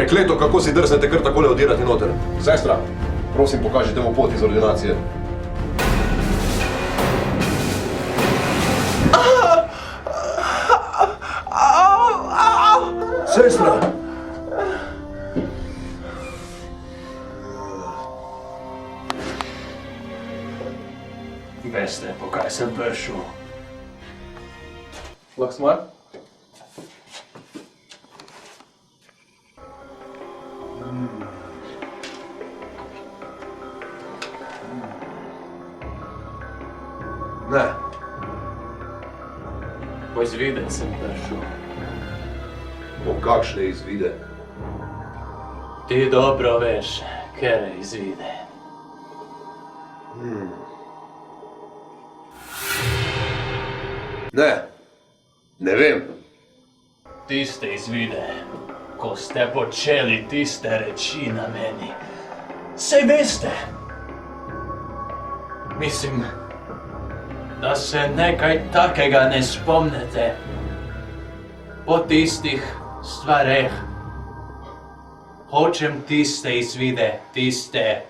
Prekleto, kako si drznete kar takole odirati noter. Sestra, prosim, pokažite mu pot iz ordinacije. Sestra! Veste, po kaj sem prišel. Laksmar? Ne. Po izvide sem prišel. Po kakšne izvide? Ti dobro veš, kere izvide. Ne. Ne vem. Tiste izvide, ko ste počeli tiste reči na meni. Sej veste. Mislim, da se nekaj takega ne spomnite. Po tistih stvareh. Hočem tiste izvide, tiste,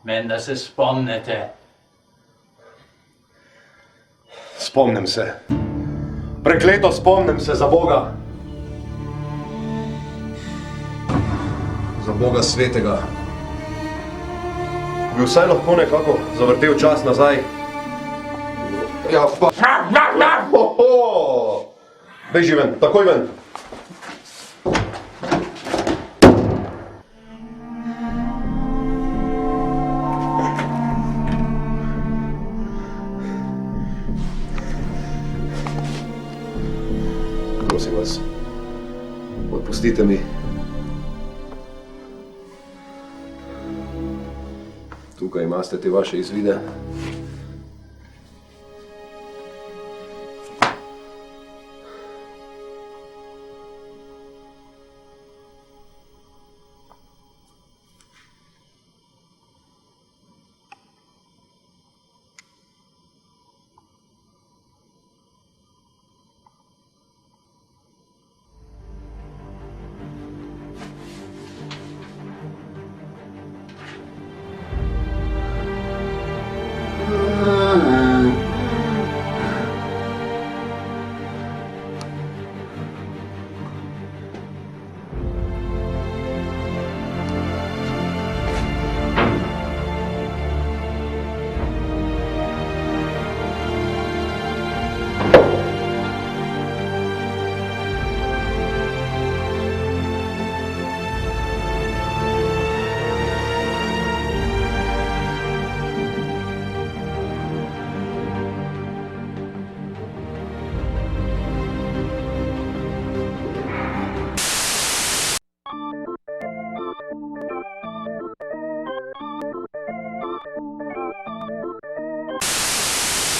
menda se spomnite. Spomnim se. Prekleto spomnim se, za Boga. Za Boga svetega. Bi vsaj lahko nekako zavrtel čas nazaj. Ja, pa... Beži ven, takoj ven. Prosim vas, odpustite mi. Tukaj imate te vaše izvide.